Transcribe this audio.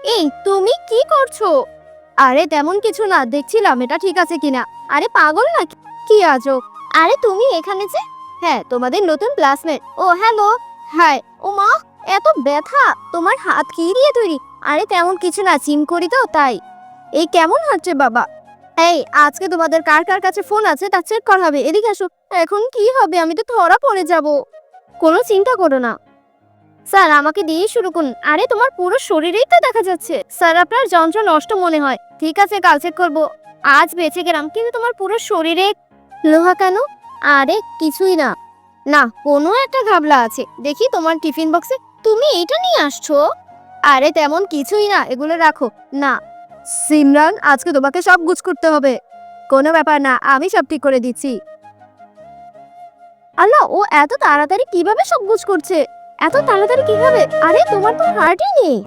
এই তুমি কি করছো? আরে তেমন কিছু না, দেখছিলাম এটা ঠিক আছে কিনা। আরে পাগল নাকি? কি আজো? আরে তুমি এখানে যে? হ্যাঁ, তোমাদের নতুন ক্লাসমেট। ও হ্যালো। হাই। ও মা, এত ব্যথা! তোমার হাত কি দিয়ে তৈরি? আরে তেমন কিছু না, জিম করি তো তাই। এই কেমন হচ্ছে বাবা? এই আজকে তোমাদের কার কার কাছে ফোন আছে তা চেক করা হবে, এদিকে আসো। এখন কি হবে? আমি তো ধরা পড়ে যাব। কোনো চিন্তা করো না স্যার, আমাকে দিয়ে শুরু করুন। আরে তোমার পুরো শরীরেই তো দেখা যাচ্ছে। স্যার, আপনার যন্ত্র নষ্ট মনে হয়। ঠিক আছে, কাল চেক করবো। আজ বেঁচে গেলাম, কিন্তু তোমার পুরো শরীরে লোহা কেন? আরে কিছুই না। না, কোনো একটা ঘাবলা আছে। দেখি তোমার টিফিন বক্সে। তুমি এইটা নিয়ে আসছো? আরে তেমন কিছুই না, এগুলো রাখো। না সিমরান, আজকে তোমাকে সব গুছ করতে হবে। কোনো ব্যাপার না, আমি সব ঠিক করে দিচ্ছি। আল্লাহ, ও এত তাড়াতাড়ি কিভাবে সব গুছ করছে? এত তাড়াতাড়ি কিভাবে? আরে তোমার তো হার্টই নেই।